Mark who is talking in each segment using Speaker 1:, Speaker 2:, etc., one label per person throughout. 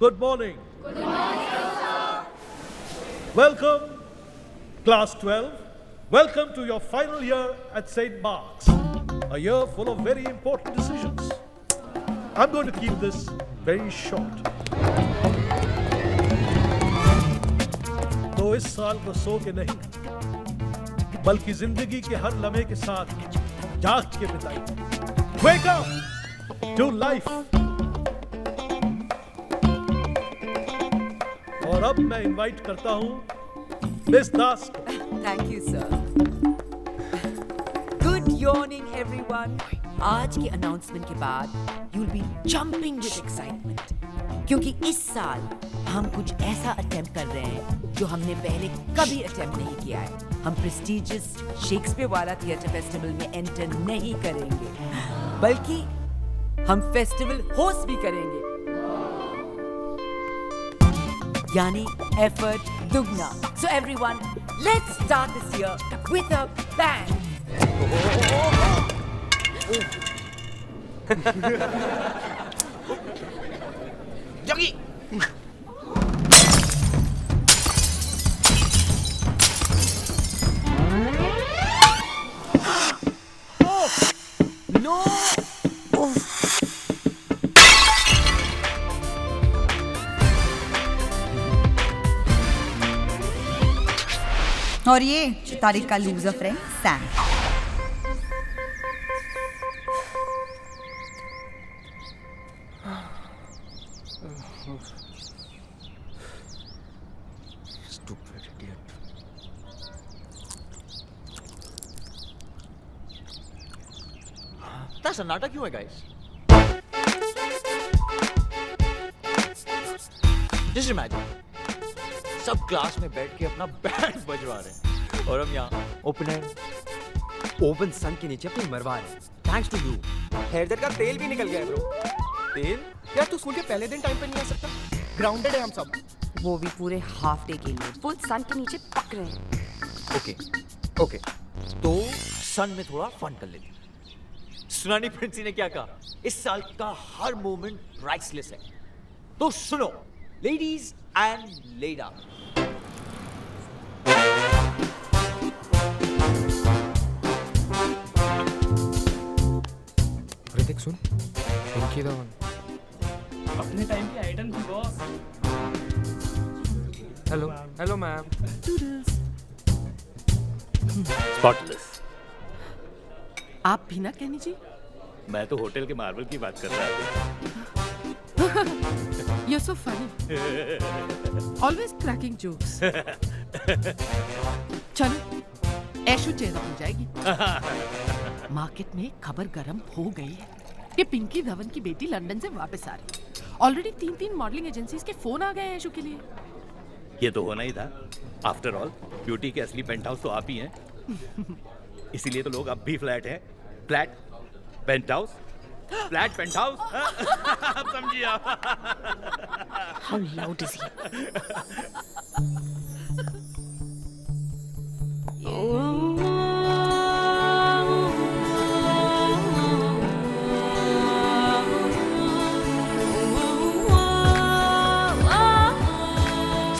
Speaker 1: Good morning. Good morning, sir. Welcome, Class 12. Welcome to your final year at St. Mark's. A year full of very important decisions. I'm going to keep this very short. तो इस साल को सो के नहीं, बल्कि जिंदगी के हर लम्हे के साथ जाग के बिताइए. Wake up to life. और अब मैं इनवाइट करता हूं मिस दास को.
Speaker 2: Thank you, sir. Good morning, everyone. आज के अनाउंसमेंट के बाद you'll be jumping with excitement. क्योंकि इस साल हम कुछ ऐसा अटेम्प्ट कर रहे हैं जो हमने पहले कभी अटेम्प्ट नहीं किया है. हम प्रेस्टिजियस शेक्सपियर वाला थिएटर फेस्टिवल में एंटर नहीं करेंगे, बल्कि हम फेस्टिवल होस्ट भी करेंगे. यानी एफर्ट दुगना. So everyone, let's start this year with a bang.
Speaker 3: Yogi!
Speaker 2: No!
Speaker 4: और ये तारिक का loser friend Sam.
Speaker 3: Stupid idiot. इतना सन्नाटा क्यों है गाइस? Just imagine, सब क्लास में बैठ के अपना बैंड बजवा रहे हैं और हम यहाँ
Speaker 5: ओपन सन के नीचे अपनी मरवा रहे हैं. Thanks to you. Hair gel का तेल भी निकल गया है ब्रो.
Speaker 3: तेल.
Speaker 5: यार तू स्कूल के पहले दिन टाइम पे नहीं आ सकता. ग्राउंडेड है हम सब.
Speaker 6: वो भी पूरे हाफ डे के लिए फुल सन के नीचे पक रहे हैं.
Speaker 3: ओके तो सन में थोड़ा फन कर लेते हैं. सुनानी प्रिंसी ने क्या कहा? इस साल का हर मोमेंट प्राइसलेस है. तो सुनो, लेडीज एंड लेडा.
Speaker 5: ऋतिक सुन. पिंकी धवन.
Speaker 7: अपने टाइम की आइटम थी बॉस.
Speaker 5: Hello ma'am.
Speaker 1: Spotless.
Speaker 7: आप भी ना कहनी जी.
Speaker 1: मैं तो होटल के मार्बल की बात कर रहा था.
Speaker 7: You're so funny. Always cracking jokes. चलो, ऐशो चेहरा हो जाएगी. मार्केट में खबर गर्म हो गई है कि पिंकी धवन की बेटी लंदन से वापस आ रही है. ऑलरेडी 3 मॉडलिंग एजेंसीज के फोन आ गए हैं ऐशो के लिए.
Speaker 1: ये तो होना ही था. आफ्टर ऑल ब्यूटी के असली पेंट हाउस तो आप ही हैं. इसीलिए तो लोग अब भी फ्लैट है. Flat paint house, flat paint house. आप समझिए आप.
Speaker 6: How loud is he?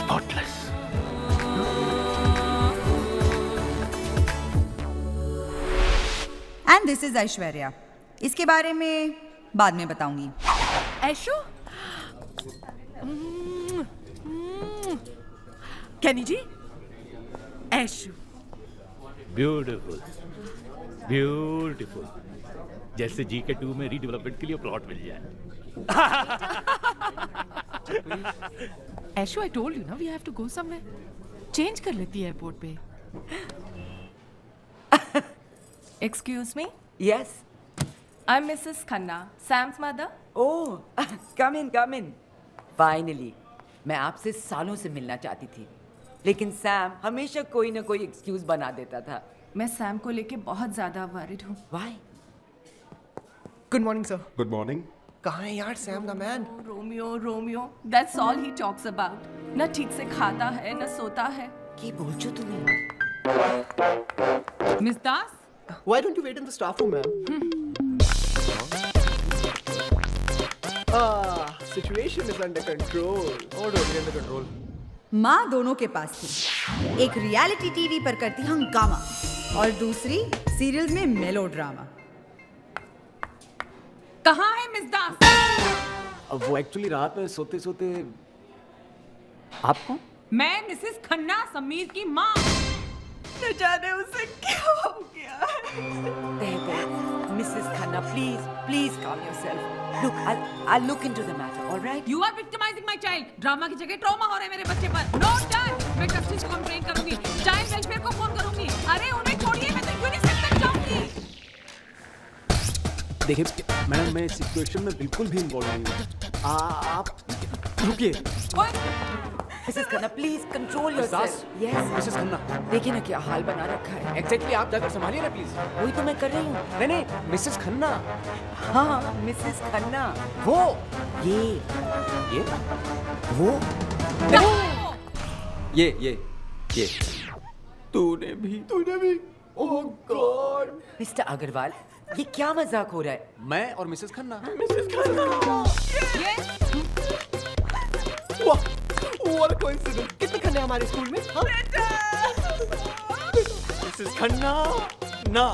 Speaker 1: Spotless.
Speaker 4: And this is Aishwarya. इसके बारे में बाद में बताऊंगी.
Speaker 7: ऐशो? कहनी जी, ऐशो.
Speaker 1: Beautiful, beautiful. जैसे GK2 में रीडेवलपमेंट के लिए प्लॉट मिल जाए.
Speaker 7: ऐशो, I told you ना, we have to go somewhere. Change कर लेती है एयरपोर्ट पे.
Speaker 8: Excuse me,
Speaker 2: Yes.
Speaker 8: I'm Mrs. Khanna, Sam's mother.
Speaker 2: Oh, come in. Finally, मैं आपसे सालों से मिलना चाहती थी, लेकिन सैम हमेशा कोई ना कोई एक्सक्यूज बना देता था.
Speaker 8: मैं सैम को लेके बहुत ज्यादा वरिड हूँ.
Speaker 2: Why?
Speaker 5: Good morning sir.
Speaker 9: Good morning.
Speaker 5: कहाँ है यार Sam the man?
Speaker 8: Romeo, that's all he talks about. न ठीक से खाता है, न सोता है.
Speaker 2: क्या बोल चो तुम्हें?
Speaker 7: Miss Das,
Speaker 5: Why don't you wait in the staff room, ma'am? Situation is under control.
Speaker 3: Oh, totally under control.
Speaker 4: माँ दोनों के पास थी. एक रियलिटी टीवी पर करती हंगामा और दूसरी सीरियल्स में मेलोड्रामा.
Speaker 8: कहाँ है मिस दास?
Speaker 5: अब वो एक्चुअली रात में सोते सोते. आप कौन?
Speaker 8: मैं मिसेस खन्ना, समीर की माँ. न जाने उसे क्या हो गया.
Speaker 2: Mrs. Khanna, please calm yourself. Look, I'll look into the matter, all right?
Speaker 8: You are victimizing my child. Drama की जगह ट्रॉमा हो रहा है मेरे बच्चे पर. No done. मैं जस्टिस को कंप्लेन करूंगी. चाइल्ड वेलफेयर को फोन करूंगी. अरे उन्हें छोड़िए, मैं तो यूनिसेफ तक जाऊंगी.
Speaker 5: देखिए मैडम, मैं इस सिचुएशन में बिल्कुल भी इन्वॉल्व नहीं हूँ. आप रुकिए.
Speaker 2: Mrs. Khanna, please control yourself. Yes.
Speaker 5: Mrs Khanna.
Speaker 2: देखिए ना क्या हाल बना रखा है.
Speaker 5: एग्जैक्टली आप जाकर संभालिए ना प्लीज.
Speaker 2: वही तो मैं कर रही हूँ.
Speaker 5: नहीं नहीं, मिसेस खन्ना.
Speaker 2: हाँ, मिसेस खन्ना.
Speaker 5: वो
Speaker 2: ये
Speaker 5: वो
Speaker 3: ये
Speaker 5: तूने भी. ओह गॉड.
Speaker 2: मिस्टर अग्रवाल, ये क्या मजाक हो रहा है?
Speaker 5: मैं और मिसेस खन्ना. वाह, व्हाट अ कोइंसिडेंस. कितने खन्ने हमारे स्कूल में? हाँ?
Speaker 3: मिसेस खन्ना. ना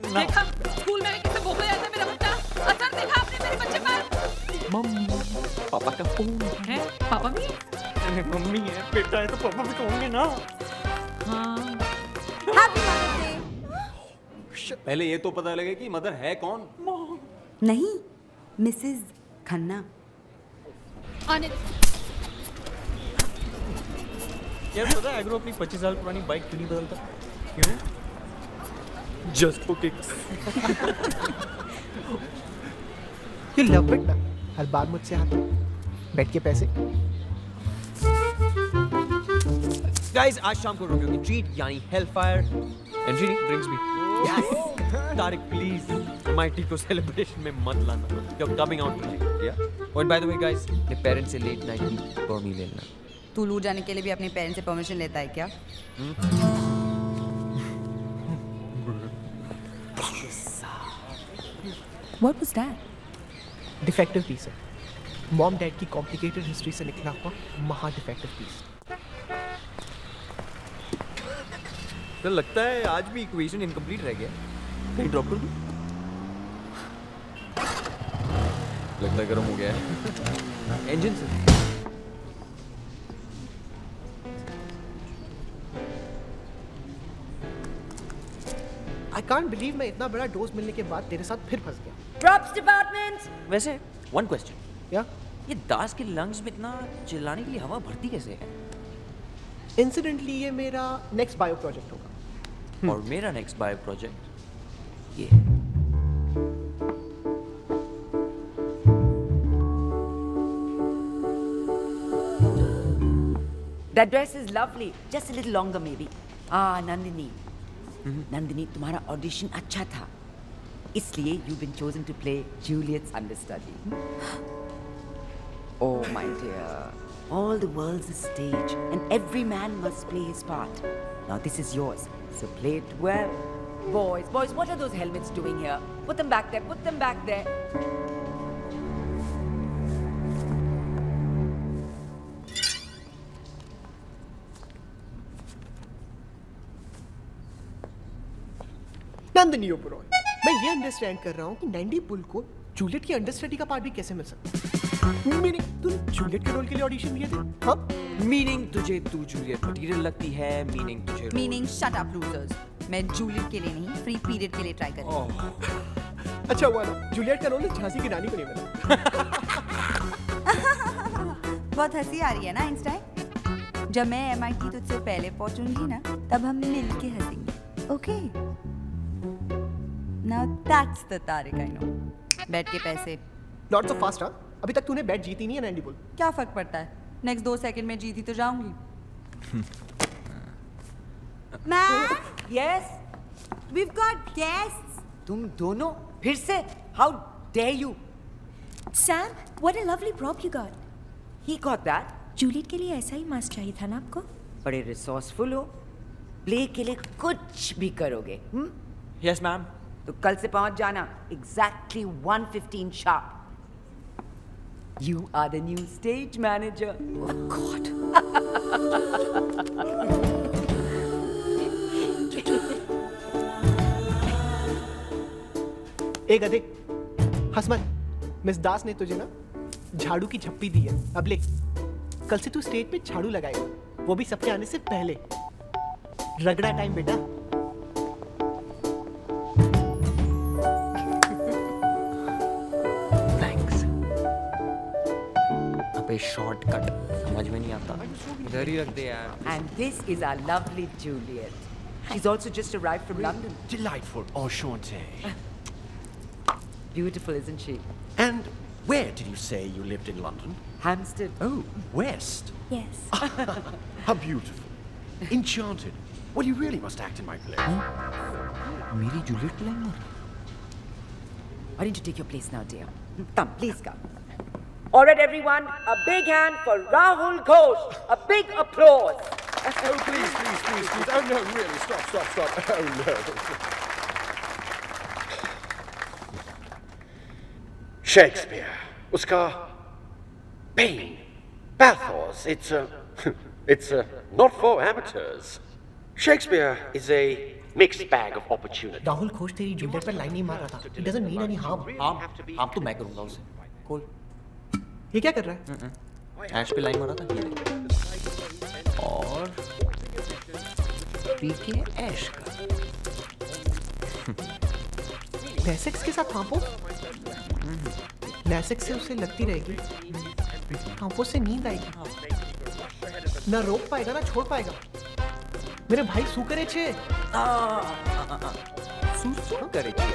Speaker 8: देखा स्कूल में किसे भोंकने जाता है मेरा बच्चा. असर देखा आपने मेरे बच्चे पर.
Speaker 3: मम्मी पापा का फोन
Speaker 8: है पापा भी?
Speaker 3: है. मम्मी है, बेटा है तो पापा भी कहोगे ना.
Speaker 8: हाँ.
Speaker 4: Happy mother's day.
Speaker 5: पहले ये तो पता लगे कि मदर है कौन.
Speaker 4: नहीं, मिसेस खन्ना.
Speaker 8: आने
Speaker 3: यार पता है एग्रो अपनी 25 साल पुरानी बाइक क्यों नहीं बदलता? क्यों? Just for kicks.
Speaker 9: You love it ना. हर बार मुझसे आते. बैठ के पैसे.
Speaker 3: गाइस आज शाम को रोमियो की ट्रीट यानी हेलफायर एंड ड्रिंक्स भी. तारिक प्लीज माइटी को सेलिब्रेशन में मत लाना. You are coming out too या. और बाय द वे गाइस, ये पेरेंट्स से लेट नाइट की परमिशन लेना.
Speaker 4: तू लूट जाने के लिए भी अपने पेरेंट्स से परमिशन लेता है क्या?
Speaker 7: What was that?
Speaker 9: Defective piece है. मॉम डैड की कॉम्प्लिकेटेड हिस्ट्री से निकला हुआ महा डिफेक्टिव पीस.
Speaker 3: तो लगता है आज भी इक्वेशन इनकम्प्लीट रह गया. कहीं ड्रॉप कर दूं? लगता है गर्म हो गया है इंजन से.
Speaker 9: आई कांट बिलीव मैं इतना बड़ा डोज मिलने के बाद तेरे साथ फिर फंस गया.
Speaker 2: Props department.
Speaker 3: वैसे वन क्वेश्चन,
Speaker 9: या
Speaker 3: ये दास के लंग्स में इतना चिल्लाने के लिए हवा भरती कैसे है?
Speaker 9: इंसिडेंटली ये मेरा नेक्स्ट बायो प्रोजेक्ट होगा.
Speaker 3: और मेरा नेक्स्ट बायो प्रोजेक्ट ये.
Speaker 2: That dress is lovely. Just a little longer maybe. Nandini. Nandini, तुम्हारा ऑडिशन अच्छा था. इसलिए you've been chosen to play Juliet's understudy. Oh my dear. All the world's a stage and every man must play his part. Now this is yours. So play it well. Boys, what are those helmets doing here? Put them back there. Put them back there.
Speaker 9: Nandini Oberoi, मैं ये understand कर रहा हूँ कि नैंडी पुल को Juliet की understudy का part भी कैसे मिल सकता है. मीनिंग तूने जूलियट के रोल के लिए ऑडिशन दिए थे? हाँ.
Speaker 3: मीनिंग तुझे तू जूलियट मटेरियल लगती है. मीनिंग तुझे
Speaker 4: मीनिंग शट अप लूजर्स. मैं जूलियट के लिए नहीं, फ्री पीरियड के लिए ट्राई कर रही हूँ.
Speaker 9: अच्छा हुआ ना जूलियट का रोल झांसी की रानी को नहीं मिला.
Speaker 4: बहुत हंसी आ रही है ना आइंस्टाइन. जब मैं MIT तुझसे पहले पहुंचूंगी ना, तब हम मिल के हंसेंगे. Okay? Now that's the Tariq I know. बैठ के पैसे.
Speaker 9: Not so fast. हाँ, अभी तक तूने बैट जीती नहीं है नैंडी पुल.
Speaker 4: क्या फर्क पड़ता है? नेक्स्ट 2 सेकंड में जीती तो जाऊंगी. Ma'am,
Speaker 2: Yes.
Speaker 4: we've got guests.
Speaker 2: तुम दोनों फिर से? How dare you?
Speaker 10: Sam, what a lovely prop you got.
Speaker 2: He got that.
Speaker 10: Juliet के लिए ऐसा ही मास्क चाहिए था ना आपको?
Speaker 2: बड़े रिसोर्सफुल हो. प्ले के लिए कुछ भी करोगे.
Speaker 3: Yes ma'am.
Speaker 2: तो कल से पहुंच जाना. Exactly 1:15 sharp. You are the new stage manager. Oh God.
Speaker 9: ए गधे, हंस मत। मिस दास ने तुझे ना झाड़ू की झप्पी दी है। अब ले, कल से तू स्टेज पे झाड़ू लगाएगा, वो भी सबके आने से पहले। रगड़ा टाइम बेटा।
Speaker 3: थैंक्स। अबे शॉर्टकट समझ में नहीं आता, इधर ही रख दे यार।
Speaker 2: And this is our lovely Juliet. She's also just arrived from London.
Speaker 5: Delightful, enchanté.
Speaker 2: Beautiful, isn't she?
Speaker 5: And where did you say you lived in London?
Speaker 2: Hampstead.
Speaker 5: Oh, west.
Speaker 10: Yes.
Speaker 5: How beautiful. Enchanted. Well, you really must act in my play.
Speaker 3: मेरी Juliet plan मार।
Speaker 2: Why don't you take your place now, dear? Come, please come. All right, everyone, a big hand for Rahul Ghosh. A big applause.
Speaker 5: Oh, please. Oh, no, really, stop. Oh, no. Shakespeare. Uska pain, pathos. It's not for amateurs. Shakespeare is a mixed bag of opportunity.
Speaker 9: Rahul Ghosh तेरी Juliet पर line नहीं मार रहा था। It doesn't mean any harm.
Speaker 3: हाँ तो मैं करूँगा उसे। खोल।
Speaker 9: ये क्या कर रहा है?
Speaker 3: ऐश पे लाइन मारा था ये देख। और पी के ऐश का।
Speaker 9: लैसेक्स के साथ हांपो। लैसेक्स से उसे लगती रहेगी, हांपो से नींद आएगी। ना रोक पाएगा ना छोड़ पाएगा। मेरे भाई सू करे छे।
Speaker 3: सू करे छे।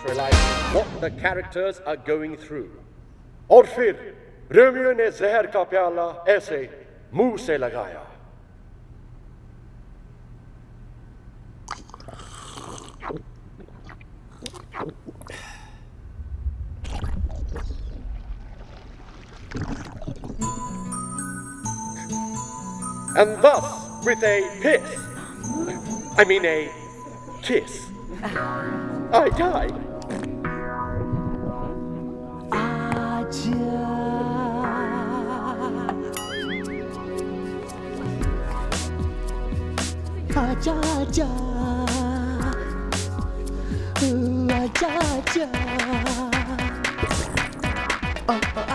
Speaker 5: Realize what the characters are going through. और फिर रोमियो ने जहर का प्याला ऐसे मुंह से लगाया। And thus, with a kiss, I died.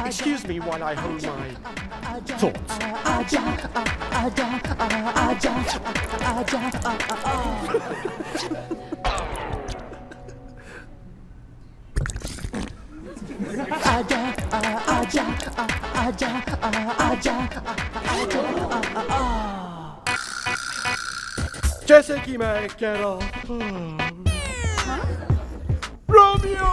Speaker 5: Excuse me while I hold my thoughts. जैसे कि मैं कह रहा हूँ, रोमियो!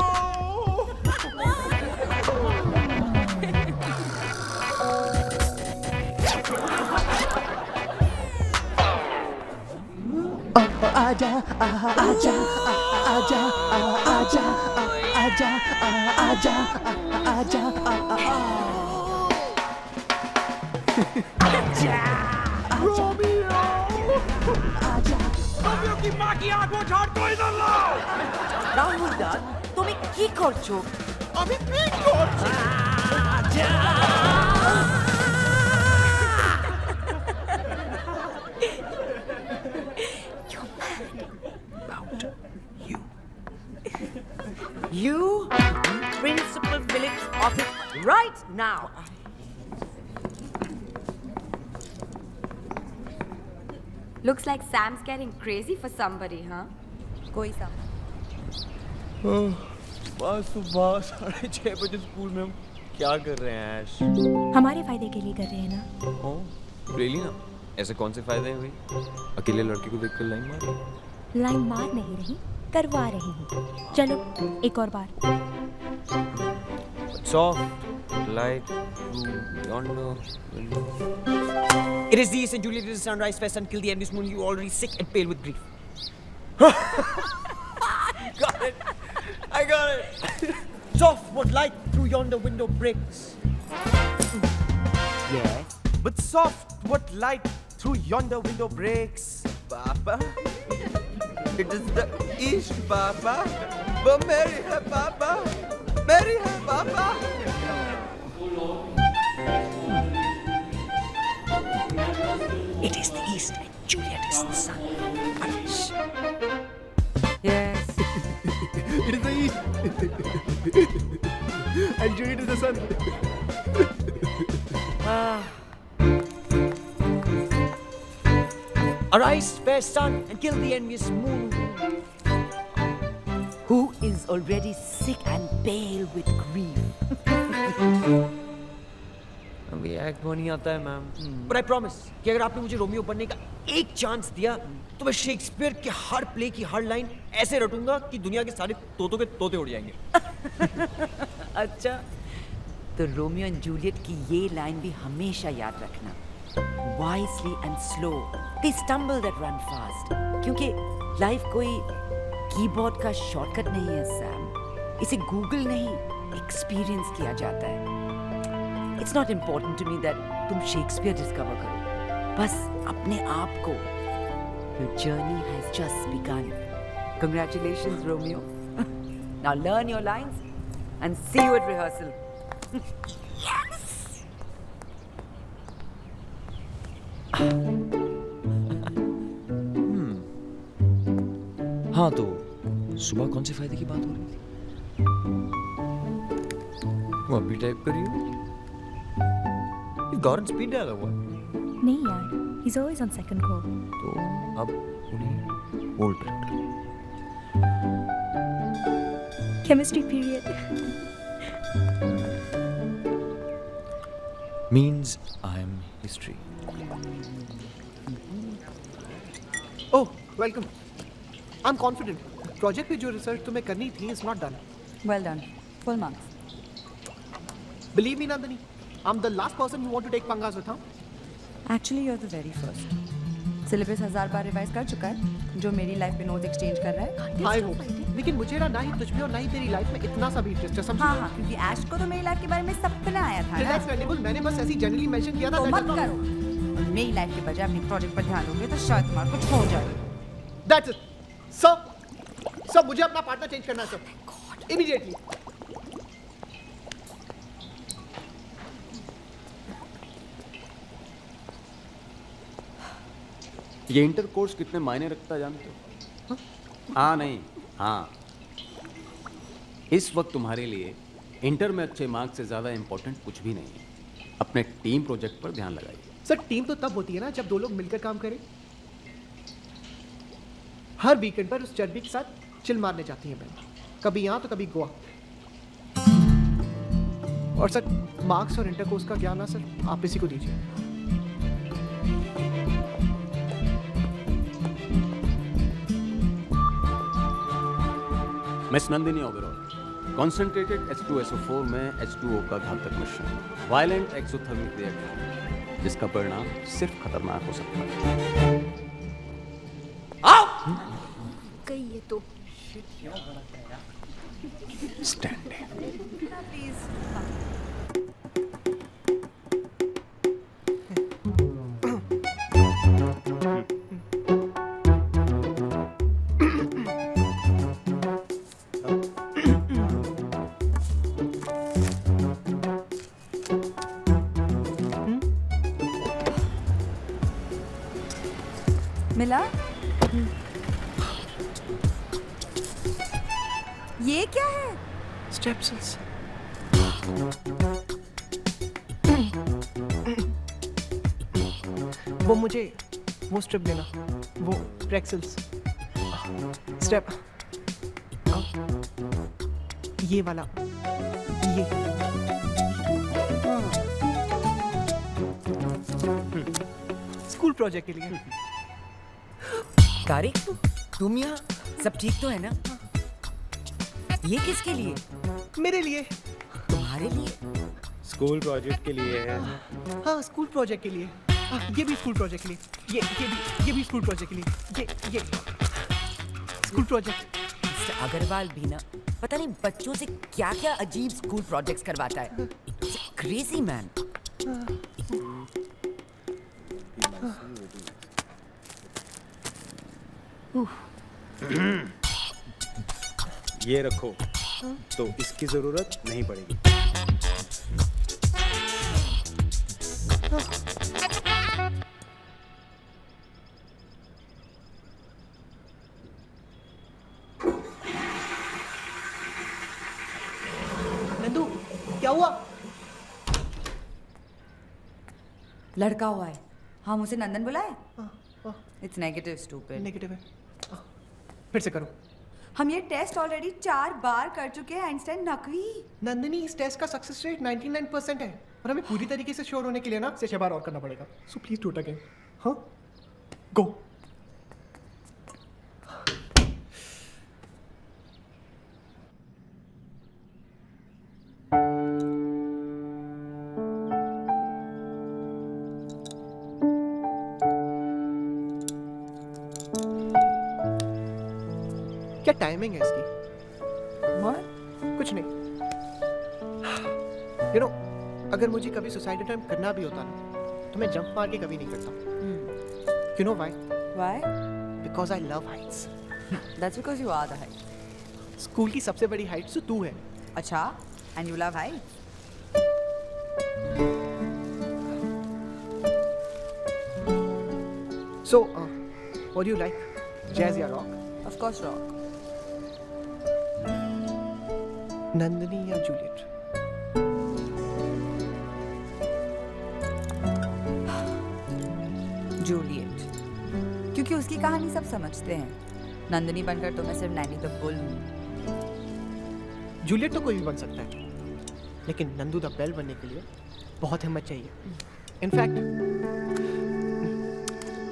Speaker 2: রাহুল দা, তুমি কি করছো?
Speaker 5: আমি কি করছি?
Speaker 2: You, Principal Phillips' office right now.
Speaker 6: Looks like Sam's getting crazy for somebody, huh?
Speaker 10: कोई सा।
Speaker 3: बस सुबह 6:30 बजे स्कूल में हम क्या कर रहे हैं ऐश?
Speaker 10: हमारे फायदे के लिए कर रहे हैं ना।
Speaker 3: ओह रियली ना? ऐसे कौन से फायदे हुए? अकेले लड़के को देखकर लाइन मार?
Speaker 10: लाइन मार नहीं रही, करवा रही हूँ। चलो एक और बार।
Speaker 3: Soft light through yonder window.
Speaker 11: It is the St. Juliet is a sunrise fest until the end of this moon. You are already sick and pale with grief.
Speaker 3: Got it. I got it.
Speaker 11: Soft what light through yonder window breaks.
Speaker 2: Yes.
Speaker 11: But soft what light through yonder window breaks. Papa. It is the East, Papa. But marry her, Papa. Marry her, Papa.
Speaker 2: It is the east and Juliet is the sun. Arish.
Speaker 6: Yes.
Speaker 9: It is the east. And Juliet is the sun.
Speaker 3: Arise, fair sun, and kill the envious moon.
Speaker 2: Who is already sick and pale with grief.
Speaker 3: अभी act वो नहीं आता है ma'am, but I promise कि अगर आपने मुझे Romeo बनने का एक चांस दिया तो मैं शेक्सपियर के हर प्ले की हर लाइन ऐसे रटूंगा कि दुनिया के सारे तोतों के तोते उड़ जाएंगे।
Speaker 2: अच्छा, तो रोमियो एंड जूलियट की ये लाइन भी हमेशा याद रखना। Wisely and slow, they stumble that run fast. क्योंकि लाइफ कोई कीबोर्ड का शॉर्टकट नहीं है सैम, इसे गूगल नहीं एक्सपीरियंस किया जाता है। It's not important to me that तुम शेक्सपियर डिस्कवर करो, बस अपने आप को। Your journey has just begun. Congratulations, Romeo. Now learn your lines and see you at rehearsal. Yes!
Speaker 3: हाँ, तो सुबह कौन से फायदे की बात हो रही थी? वो अभी टाइप करिए। गॉर्डन स्पीड डाला हुआ है।
Speaker 10: नहीं यार, he's always on second call.
Speaker 3: तो अब उन्हें होल्ड पे रख लो।
Speaker 10: Chemistry period.
Speaker 3: Means I am history.
Speaker 9: Oh, welcome. I'm confident. Project पे जो research तुम्हें करनी थी is not done.
Speaker 4: Well done. Full marks.
Speaker 9: Believe me, Nandini, I'm the last person you want to take pangas with, huh?
Speaker 4: Actually, you're the very first. Syllabus 1000 bar revise कर चुका है, जो मेरी लाइफ में notes exchange कर रहा है।
Speaker 9: I hope. लेकिन मुझे ना ही तुझ में और ना ही तेरी लाइफ में इतना सा भी इंटरेस्ट है, समझी?
Speaker 4: हाँ, क्योंकि ऐश को तो मेरी लाइफ के बारे में सपना आया था ना।
Speaker 9: Relax, Venable, मैंने बस ऐसी जनरली मेंशन किया था।
Speaker 4: तो मत करो। मेरी लाइफ के बजाय अपनी प्रोजेक्ट पर ध्यान दोगे तो शायद तुम्हारा कुछ हो जाए।
Speaker 9: That's it. Sir, मुझे अपना पार्टनर चेंज करना है सर। Immediately.
Speaker 12: ये इंटर कोर्स कितने मायने रखता जानते हो? हाँ नहीं, हाँ। इस वक्त तुम्हारे लिए इंटर में अच्छे मार्क्स से ज़्यादा इम्पोर्टेंट कुछ भी नहीं है। अपने टीम प्रोजेक्ट पर ध्यान लगाइए।
Speaker 9: सर, टीम तो तब होती है ना जब दो लोग मिलकर काम करें। हर वीकेंड पर उस चर्बी के साथ चिल मारने जाती है मैम, कभी यहाँ तो कभी गोवा। और सर, मार्क्स और इंटर कोर्स का ज्ञान ना सर आप इसी को दीजिए।
Speaker 12: Miss Nandini Oberoi, concentrated H2SO4 में H2O का घातक मिश्रण, वायलेंट एक्सोथर्मिक रिएक्शन, जिसका परिणाम सिर्फ खतरनाक हो सकता है।
Speaker 10: गई ये तो।
Speaker 12: स्टैंड।
Speaker 4: मिला? ये क्या है?
Speaker 9: स्ट्रेप्सिल्स। वो मुझे वो स्ट्रिप देना, वो प्रेक्सिल्स स्टेप, ये वाला, ये स्कूल प्रोजेक्ट के लिए।
Speaker 2: तारिक, तुम यहाँ? सब ठीक तो है ना? ये किसके लिए?
Speaker 9: मेरे लिए।
Speaker 2: तुम्हारे लिए?
Speaker 13: स्कूल प्रोजेक्ट के लिए है।
Speaker 9: हाँ, स्कूल प्रोजेक्ट के लिए। ये भी स्कूल प्रोजेक्ट के लिए। ये भी स्कूल प्रोजेक्ट के लिए। ये स्कूल प्रोजेक्ट।
Speaker 2: मिस्टर अग्रवाल भी ना, पता नहीं बच्चों से क्या-क्या अजीब स्कूल प्रोजेक्ट्स करवाता है। Crazy man.
Speaker 13: ये रखो, तो इसकी जरूरत नहीं पड़ेगी।
Speaker 4: लड़का हुआ है, हम उसे नंदन बुलाए? It's negative stupid.
Speaker 9: नेगेटिव है। फिर से करो।
Speaker 4: हम ये टेस्ट ऑलरेडी 4 बार कर चुके हैं आइंस्टाइन नकवी।
Speaker 9: नंदिनी, इस टेस्ट का सक्सेस रेट 99% है और हमें पूरी तरीके से श्योर होने के लिए ना 6 बार और करना पड़ेगा। So please do it again. हाँ, गो। क्या टाइमिंग है इसकी? कुछ नहीं। यू नो, अगर मुझे कभी सुसाइड अटेम्प्ट करना भी होता ना तो मैं जंप मार के कभी नहीं करता। You know why?
Speaker 4: Why?
Speaker 9: Because I love Heights.
Speaker 4: That's because you are the height.
Speaker 9: School की सबसे बड़ी हाइट तो तू है।
Speaker 4: अच्छा, and you love height?
Speaker 9: So, what do you like? Jazz या rock?
Speaker 4: Of course rock.
Speaker 9: Nandini या जूलियट?
Speaker 4: जूलियट, क्योंकि उसकी कहानी सब समझते हैं। नंदिनी बनकर तो मैं सिर्फ नैनी द बुल हूँ।
Speaker 9: जूलियट तो कोई भी बन सकता है, लेकिन नंदू द बेल बनने के लिए बहुत हिम्मत चाहिए। इनफैक्ट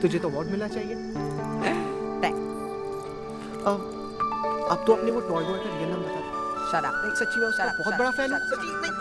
Speaker 9: तुझे तो अवार्ड मिलना चाहिए। अब तो अपने वो टॉय बॉय का रियल नाम बता।
Speaker 4: Shut up.
Speaker 9: नहीं, सच्ची में उसका
Speaker 4: Shut up,
Speaker 9: बहुत
Speaker 4: shut
Speaker 9: बड़ा
Speaker 4: up,
Speaker 9: फैन हूँ।
Speaker 4: shut up.
Speaker 9: सच्ची नहीं।